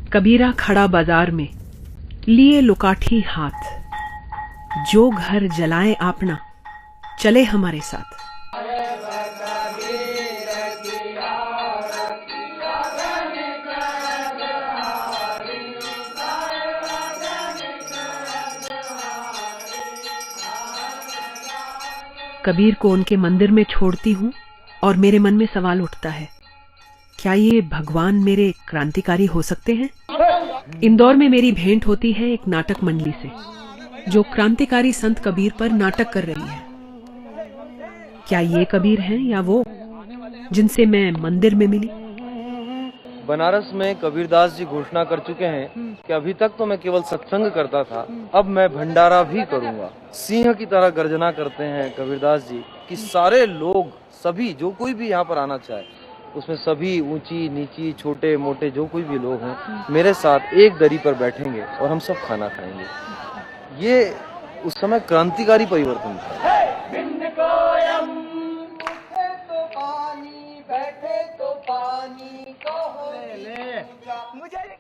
कबीरा खड़ा बाजार में लिए लुकाठी हाथ, जो घर जलाए आपना चले हमारे साथ। कबीर को उनके मंदिर में छोड़ती हूँ और मेरे मन में सवाल उठता है, क्या ये भगवान मेरे क्रांतिकारी हो सकते हैं? इंदौर में मेरी भेंट होती है एक नाटक मंडली से, जो क्रांतिकारी संत कबीर पर नाटक कर रही है। क्या ये कबीर हैं या वो जिनसे मैं मंदिर में मिली? बनारस में कबीरदास जी घोषणा कर चुके हैं कि अभी तक तो मैं केवल सत्संग करता था, अब मैं भंडारा भी करूंगा। सिंह की तरह गर्जना करते हैं कबीरदास जी कि सारे लोग, सभी जो कोई भी यहाँ पर आना चाहे, उसमें सभी ऊंची नीची छोटे मोटे जो कोई भी लोग हैं मेरे साथ एक दरी पर बैठेंगे और हम सब खाना खाएंगे। ये उस समय क्रांतिकारी परिवर्तन था।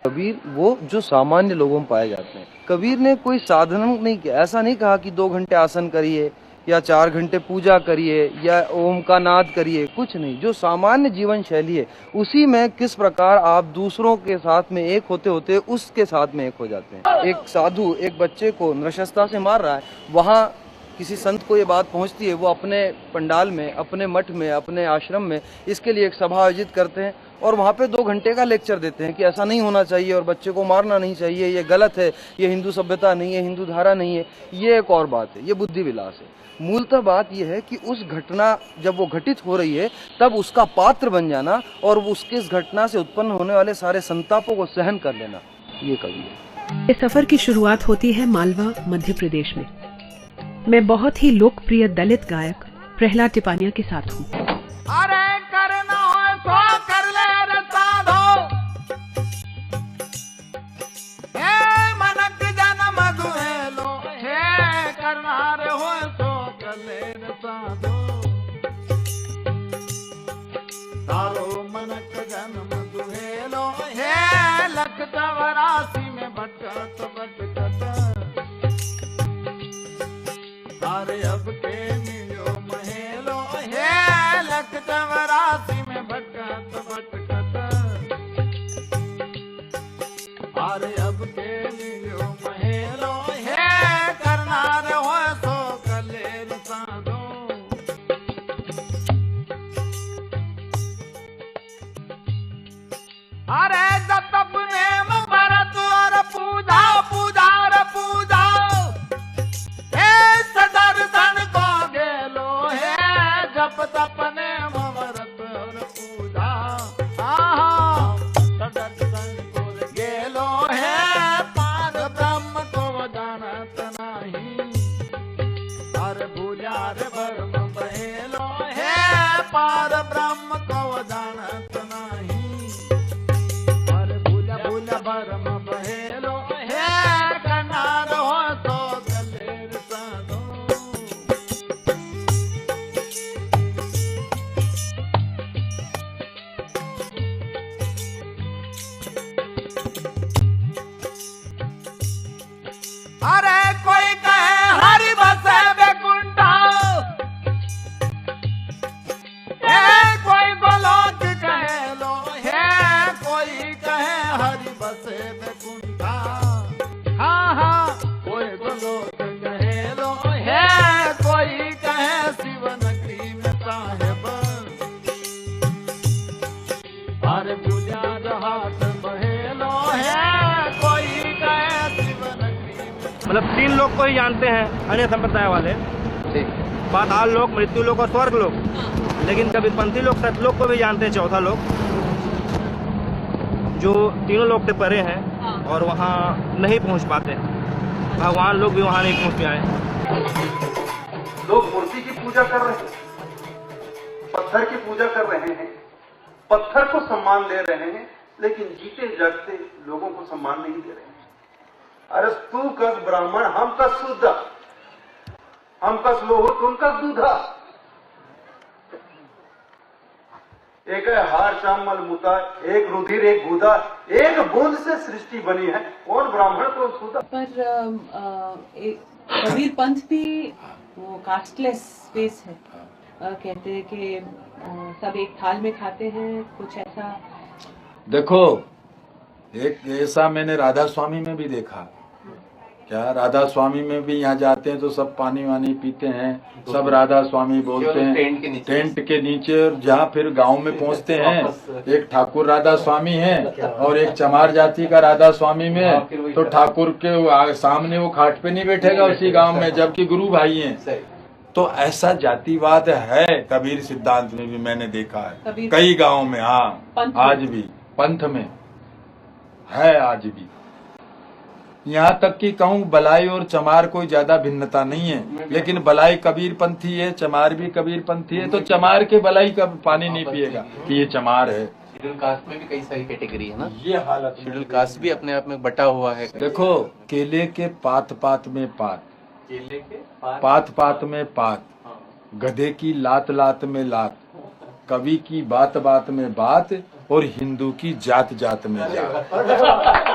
कबीर वो जो सामान्य लोगों में पाए जाते हैं। कबीर ने कोई साधन नहीं किया, ऐसा नहीं कहा कि 2 घंटे आसन करिए या 4 घंटे पूजा करिए या ओम का नाद करिए, कुछ नहीं। जो सामान्य जीवन शैली है उसी में किस प्रकार आप दूसरों के साथ में एक होते होते उसके साथ में एक हो जाते हैं। एक साधु एक बच्चे को नृशंसता से मार रहा है, वहाँ किसी संत को ये बात पहुंचती है, वो अपने पंडाल में, अपने मठ में, अपने आश्रम में इसके लिए एक सभा आयोजित करते हैं और वहाँ पे 2 घंटे का लेक्चर देते हैं कि ऐसा नहीं होना चाहिए और बच्चे को मारना नहीं चाहिए, ये गलत है, ये हिंदू सभ्यता नहीं है, हिंदू धारा नहीं है। ये एक और बात है, ये बुद्धि विलास है। मूलतः बात यह है कि उस घटना जब वो घटित हो रही है तब उसका पात्र बन जाना और उसके इस घटना से उत्पन्न होने वाले सारे संतापों को सहन कर लेना, ये कवि है। इस सफर की शुरुआत होती है मालवा मध्य प्रदेश में। मैं बहुत ही लोकप्रिय दलित गायक प्रहलाद टिपानिया के साथ हूँ। अरे करना हो तो कर ले रे साधो, हे मनक जन्म दुहेलो, हे करना रे हो तो कर ले रे साधो, तारो मनक जन्म दुहेलो, हे लख 84 में भटकत भटकत, तारे अब के मिलो महेलो, हे लख 84 में भटकत भटकत, तारे अब के मिलो महेलो, हे करनार हो सो कलेर साधो। अरे जतप नेम भरत और पूजा पूजा रे पूजा, दर्शन को गेलो, हे जप तपने मवरत और पूजा, दर्शन को गेलो, हे पार ब्रह्म को जानत नहीं, हर भूला रे ब्रह्म बहेलो, हे पार ब्रह्म को जानत नहीं, हर भूला भूला ब्रह्म बहेलो, हे कनार हो तो कलेर साधो। अरे कोई कहे हरि बसे बैकुंठा, कोई गोलोक कहे लो, हे कोई कहे हरि बसे बैकुंठा, हाँ हाँ कोई गोलोक कहे लो, हे कोई कहे शिव नगरी में साहेब, अरे बुझा हाथ बहेलो, है कोई कहे शिव नगरी। मतलब 3 लोग को ही जानते हैं अन्य संप्रदाय वाले, पाताल लोक, मृत्यु लोक और स्वर्ग लोक, लेकिन कबीरपंथी लोग सतलोक को भी जानते हैं, चौथा लोक, जो तीनों लोग से परे हैं और वहाँ नहीं पहुँच पाते हैं। भगवान लोग भी वहाँ नहीं पहुँच पाए। लोग मूर्ति की पूजा कर रहे हैं, पत्थर की पूजा कर रहे हैं, पत्थर को सम्मान दे रहे हैं, लेकिन जीते जागते लोगों को सम्मान नहीं दे रहे हैं। अरे तू कस ब्राह्मण, हम कस शुद्ध, हम कस लोह, तुम कस दूधा। एक है हार श्यामल मुता, एक रुधिर एक गुदा, एक बूंद से सृष्टि बनी है, कौन ब्राह्मण कौन शूद्र। पर कबीर पंथ भी वो कास्टलेस स्पेस है। कहते हैं कि सब एक थाल में खाते हैं, कुछ ऐसा। देखो, एक ऐसा मैंने राधा स्वामी में भी देखा। क्या राधा स्वामी में भी यहाँ जाते हैं तो सब पानी वानी पीते हैं, सब राधा स्वामी बोलते हैं टेंट के नीचे। और जहाँ फिर गांव में पहुँचते हैं, एक ठाकुर राधा स्वामी है और एक चमार जाति का राधा स्वामी में, तो ठाकुर के सामने वो खाट पे नहीं बैठेगा उसी गांव में, जबकि गुरु भाई हैं। तो ऐसा जातिवाद है कबीर सिद्धांत में भी मैंने देखा है कई गाँव में। हाँ, आज भी पंथ में है, आज भी। यहाँ तक कि कहूँ बलाई और चमार कोई ज्यादा भिन्नता नहीं है, लेकिन बलाई कबीर पंथी है, चमार भी कबीर पंथी है, तो चमार के बलाई का पानी नहीं पिएगा कि ये चमार है। शेड्यूल कास्ट में भी कई सारी कैटेगरी है ना, ये हालत। शेड्यूल कास्ट भी अपने आप में बटा हुआ है। देखो, केले के पात पात में पात, केले के पात पात में पात, गधे की लात लात में लात, कवि की बात बात में बात, और हिंदू की जात जात में जात।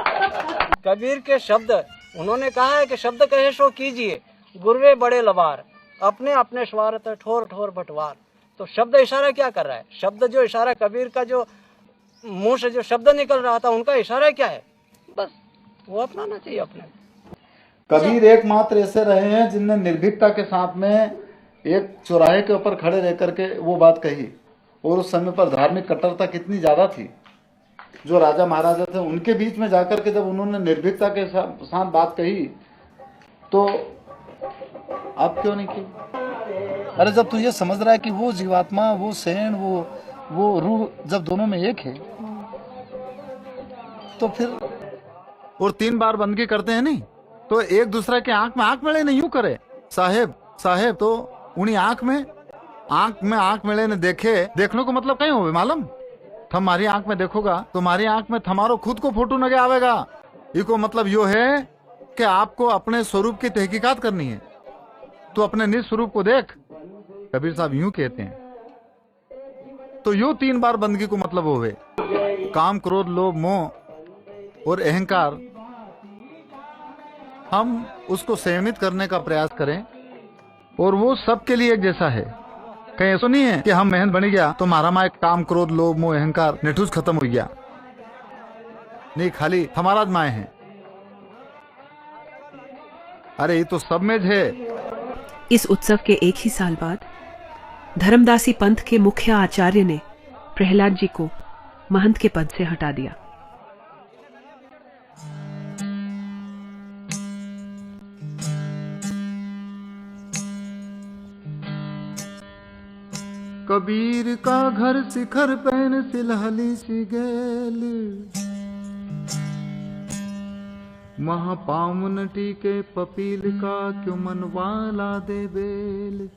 कबीर के शब्द, उन्होंने कहा है कि शब्द कहे सो कीजिए, गुरवे बड़े लबार, अपने अपने स्वार्थ ठोर ठोर बंटवार। तो शब्द इशारा क्या कर रहा है? शब्द जो इशारा कबीर का जो मुंह से जो शब्द निकल रहा था, उनका इशारा क्या है? बस वो अपनाना चाहिए अपने। कबीर एकमात्र ऐसे रहे हैं जिनने निर्भीकता के साथ में एक चौराहे के ऊपर खड़े रह करके वो बात कही। और उस समय पर धार्मिक कट्टरता कितनी ज्यादा थी। जो राजा महाराजा थे उनके बीच में जाकर के जब उन्होंने निर्भीकता के साथ बात कही, तो आप क्यों नहीं की? अरे जब तू ये समझ रहा है कि वो जीवात्मा, वो सैन, वो रूह जब दोनों में एक है, तो फिर। और 3 बार बंदगी करते हैं नहीं, तो एक दूसरे के आंख में आंख मिले नहीं यूं करे साहेब साहेब, तो उन्हीं आंख में आंख मिले ने देखने को मतलब कहीं हो मालूम। तुम्हारी आंख में देखोगा, तुम्हारी आंख में तुम्हारो खुद को फोटो नजर आवेगा। इको मतलब यो है कि आपको अपने स्वरूप की तहकीकात करनी है, तो अपने निज स्वरूप को देख। कबीर साहब यूं कहते हैं। तो यो 3 बार बंदगी को मतलब होवे, काम क्रोध लोभ मोह और अहंकार, हम उसको संयमित करने का प्रयास करें। और वो सबके लिए एक जैसा है। कहीं ऐसा नहीं है कि हम मेहनत बन गया तो हमारा माँ काम क्रोध लोभ मोह अहंकार नेठूस खत्म हो गया। नहीं, खाली हमारा माए हैं। अरे ये तो सब में है। इस उत्सव के एक ही साल बाद धर्मदासी पंथ के मुख्य आचार्य ने प्रहलाद जी को महंत के पद से हटा दिया। कबीर का घर शिखर पैन सिलहली सी गेल, महापावन टीके पपील का क्यों मनवाला दे बेल।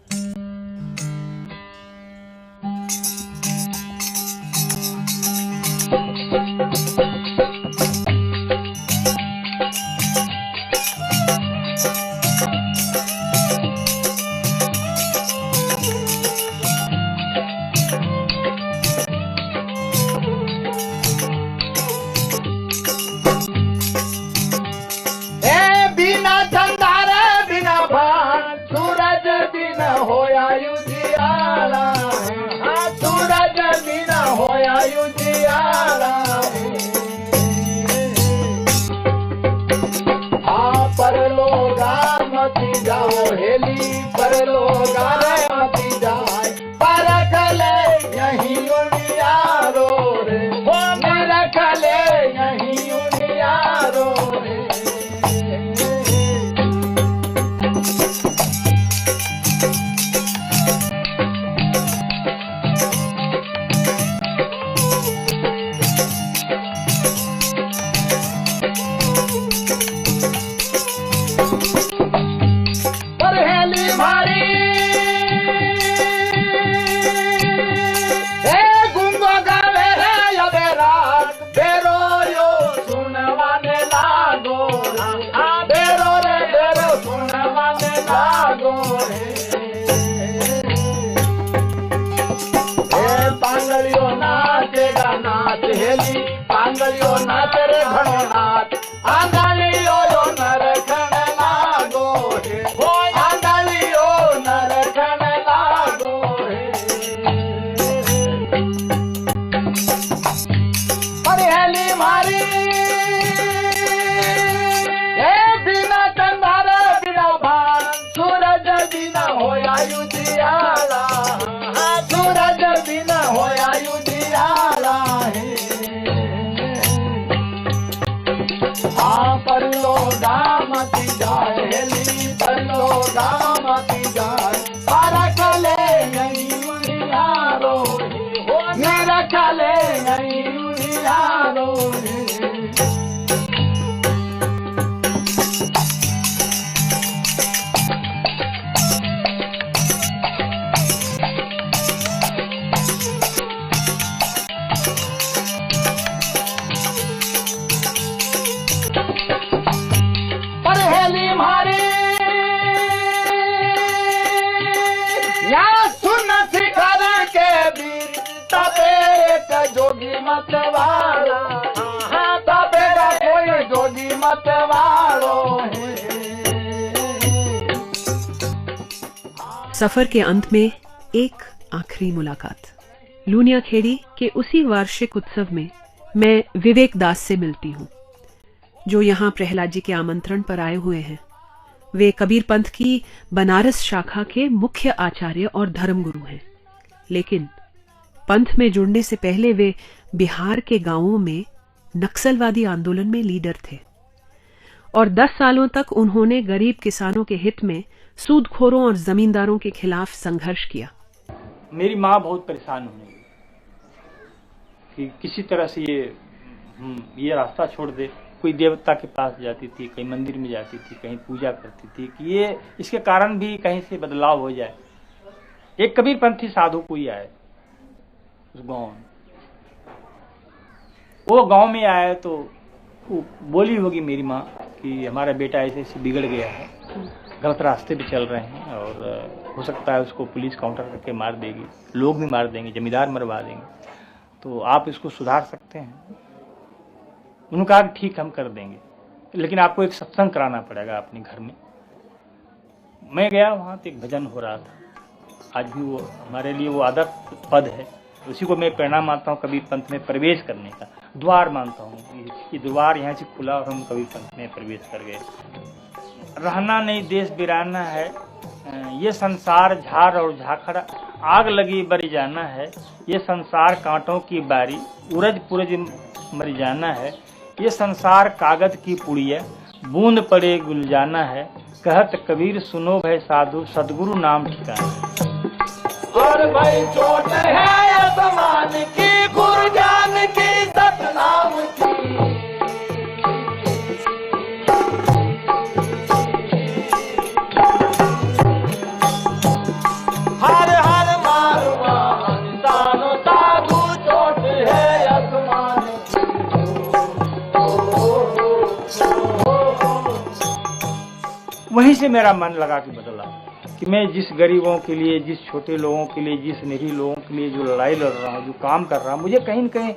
पर है यो नाच रे घणो नाच आंधलियो यो नरखण लागो हे हो आंधलियो नरखण लागो हे परहेली मारी ए बिना चंदार बिना भान सूरज बिना होया उजियाला सूरज बिना होया उजियाला हाँ परलो दामती जाए हेली परलो दामती जाए पारा कले नहीं उड़ियारो मेरा कले नहीं उड़ियारो परहेली मारी या सुन शिखर के वीर तबे का जोगी मत वाला तबे का कोई जोगी मत वालो सफर के अंत में एक आखिरी मुलाकात। लूनिया खेड़ी के उसी वार्षिक उत्सव में मैं विवेक दास से मिलती हूँ, जो यहाँ प्रहलाद जी के आमंत्रण पर आए हुए हैं। वे कबीर पंथ की बनारस शाखा के मुख्य आचार्य और धर्मगुरु हैं, लेकिन पंथ में जुड़ने से पहले वे बिहार के गांवों में नक्सलवादी आंदोलन में लीडर थे और 10 सालों तक उन्होंने गरीब किसानों के हित में सूदखोरों और जमींदारों के खिलाफ संघर्ष किया। मेरी माँ बहुत परेशान हुई कि किसी तरह से ये रास्ता छोड़ दे। कोई देवता के पास जाती थी, कहीं मंदिर में जाती थी, कहीं पूजा करती थी कि ये इसके कारण भी कहीं से बदलाव हो जाए। एक कबीरपंथी साधु कोई आए उस गांव में, वो गांव में आए तो बोली होगी मेरी माँ कि हमारा बेटा ऐसे ऐसे बिगड़ गया है, गलत रास्ते पे चल रहे हैं और हो सकता है उसको पुलिस काउंटर करके मार देगी, लोग भी मार देंगे, जमींदार मरवा देंगे, तो आप इसको सुधार सकते हैं। उन्होंने कहा ठीक हम कर देंगे, लेकिन आपको एक सत्संग कराना पड़ेगा अपने घर में। मैं गया वहाँ तो एक भजन हो रहा था। आज भी वो हमारे लिए वो आदर्श पद है, उसी को मैं प्रेरणा मानता हूँ कबीर पंथ में प्रवेश करने का, द्वार मानता हूँ कि द्वार यहाँ से खुला और हम कबीर पंथ में प्रवेश कर गए। रहना नहीं देश बिराना है, ये संसार झार और झाखड़ आग लगी बरी जाना है, ये संसार कांटों की बारी उरज पुरज मर जाना है, ये संसार कागज की पुड़िया बूंद पड़े गुलजाना है, कहत कबीर सुनो भय साधु सदगुरु नाम ठिकाना। और भाई चोट है आसमान की गुरु जान की सतनाम की, हर हर मारवान तानो साधु चोट है आसमान की। वहीं से मेरा मन लगा कि बदला कि मैं जिस गरीबों के लिए, जिस छोटे लोगों के लिए, जिस निरीह लोगों के लिए जो लड़ाई लड़ रहा हूँ, जो काम कर रहा हूँ, मुझे कहीं न कहीं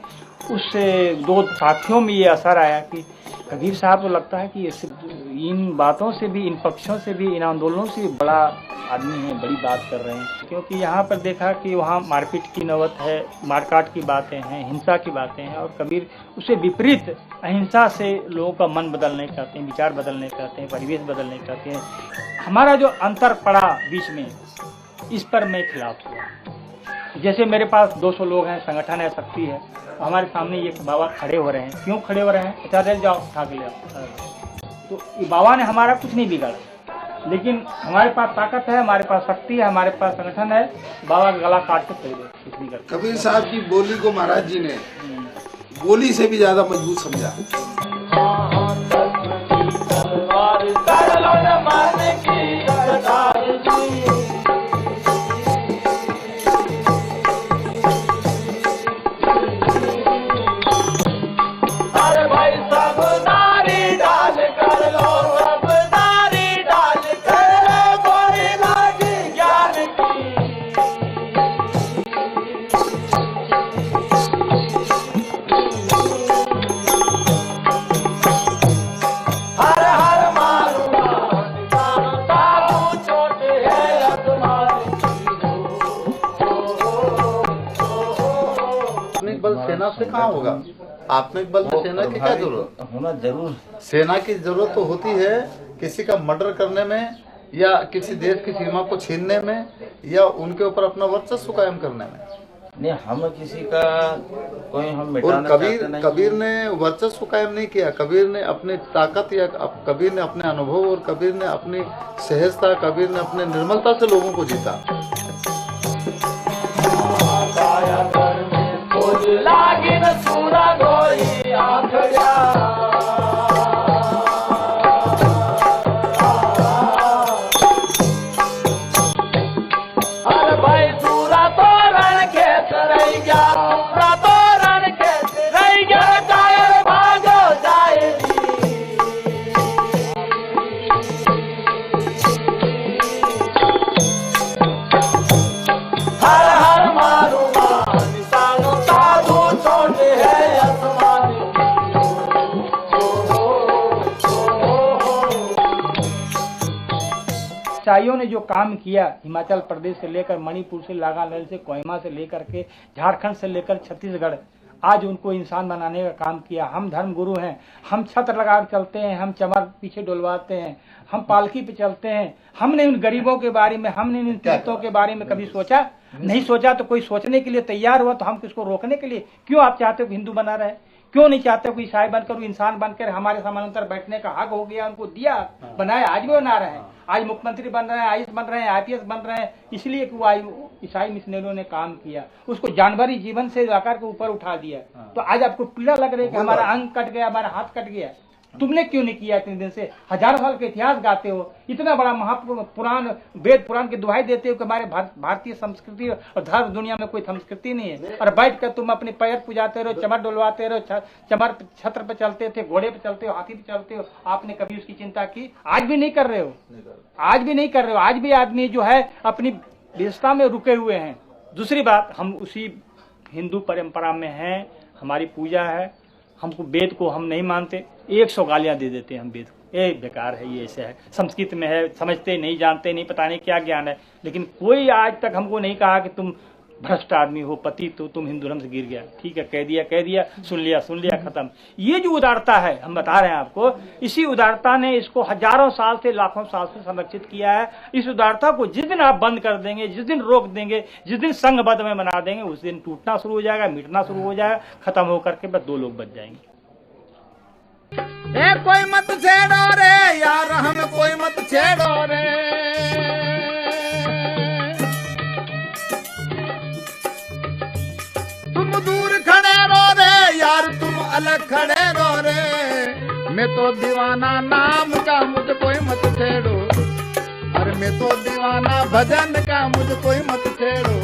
उससे दो साथियों में ये असर आया कि कबीर साहब को लगता है कि इन बातों से भी, इन पक्षों से भी, इन आंदोलनों से भी बड़ा आदमी है, बड़ी बात कर रहे हैं। क्योंकि यहाँ पर देखा कि वहाँ मारपीट की नौबत है, मारकाट की बातें हैं, हिंसा की बातें हैं, और कबीर उसे विपरीत अहिंसा से लोगों का मन बदलने चाहते हैं, विचार बदलने चाहते हैं, परिवेश बदलने चाहते हैं। हमारा जो अंतर पड़ा बीच में, इस पर मैं खिलाफ हुआ। जैसे मेरे पास 200 लोग हैं, संगठन है, शक्ति है, हमारे सामने ये बाबा खड़े हो रहे हैं। क्यों खड़े हो रहे हैं? अच्छा जाओ उठा के ले आओ। तो ये बाबा ने हमारा कुछ नहीं बिगाड़ा, लेकिन हमारे पास ताकत है, हमारे पास शक्ति है, हमारे पास संगठन है, बाबा का गला काट के खड़े कुछ नहीं करते। कबीर साहब की बोली को महाराज जी ने बोली से भी ज्यादा मजबूत समझा। उससे कहाँ होगा? आत्मिक बल में सेना की क्या जरूरत होना जरूर। सेना की जरूरत तो होती है किसी का मर्डर करने में, या किसी देश की सीमा को छीनने में, या उनके ऊपर अपना वर्चस्व कायम करने में। नहीं, हम किसी का कोई हम और मिटाना चाहते नहीं। कबीर ने वर्चस्व कायम नहीं किया। कबीर ने अपनी ताकत या कबीर ने अपने अनुभव और कबीर ने अपनी सहजता, कबीर ने अपने निर्मलता से लोगों को जीता। ईसाइयों ने जो काम किया हिमाचल प्रदेश से लेकर मणिपुर से नागालैंड से कोहिमा से लेकर के झारखंड से लेकर छत्तीसगढ़, आज उनको इंसान बनाने का काम किया। हम धर्म गुरु हैं, हम छत्र लगा के चलते हैं, हम चमर पीछे डुलवाते हैं, हम पालकी पे चलते हैं। हमने उन गरीबों के बारे में, हमने इन पीड़ितों के बारे में कभी सोचा नहीं? सोचा तो कोई सोचने के लिए तैयार हुआ तो हम किसको रोकने के लिए? क्यों आप चाहते हो हिंदू बना रहे? क्यों नहीं चाहते कोई ईसाई बनकर, इंसान बनकर हमारे समानांतर बैठने का हक हो गया, उनको दिया, बनाया, आज भी बना रहे हैं। आज मुख्यमंत्री बन रहे हैं, आईएएस बन रहे हैं, आईपीएस बन रहे हैं, इसलिए कि वो ईसाई मिशनरियों ने काम किया, उसको जानवरी जीवन से आकर के ऊपर उठा दिया। तो आज आपको पीड़ा लग रही है कि हमारा अंग कट गया, हमारा हाथ कट गया। तुमने क्यों नहीं किया? इतने दिन से हजारों साल के इतिहास गाते हो, इतना बड़ा महापुराण वेद पुराण की दुहाई देते हो कि हमारे भारतीय संस्कृति और धर्म दुनिया में कोई संस्कृति नहीं है, और बैठ कर तुम अपने पैर पुजाते रहो, चमर डुलवाते रहो, चमर छत्र पे चलते थे, घोड़े पे चलते हो, हाथी पे चलते हो। आपने कभी उसकी चिंता की? आज भी नहीं कर रहे हो, आज भी नहीं कर रहे हो। आज भी आदमी जो है अपनी व्यवस्था में रुके हुए हैं। दूसरी बात, हम उसी हिंदू परंपरा में हैं, हमारी पूजा है, हमको वेद को हम नहीं मानते, 100 गालियां दे देते हैं हम वेद को, ये बेकार है, ये ऐसे है, संस्कृत में है, समझते नहीं, जानते नहीं, पता नहीं क्या ज्ञान है। लेकिन कोई आज तक हमको नहीं कहा कि तुम भ्रष्ट आदमी हो, पतित हो, तुम हिंदू धर्म से गिर गया। ठीक है, कह दिया, सुन लिया, खत्म। ये जो उदारता है, हम बता रहे हैं आपको, इसी उदारता ने इसको हजारों साल से, लाखों साल से संरक्षित किया है। इस उदारता को जिस दिन आप बंद कर देंगे, जिस दिन रोक देंगे, जिस दिन संघबद्ध में बना देंगे, उस दिन टूटना शुरू हो जाएगा, मिटना शुरू हो जाएगा, खत्म होकर के बस 2 लोग बच जाएंगे। ए कोई मत छेड़ो रे यार, हम कोई मत छेड़ो रे। तुम दूर खड़े रो रे यार, तुम अलग खड़े रो रे। मैं तो दीवाना नाम का, मुझे कोई मत छेड़ो। अरे मैं तो दीवाना भजन का, मुझे कोई मत छेड़ो।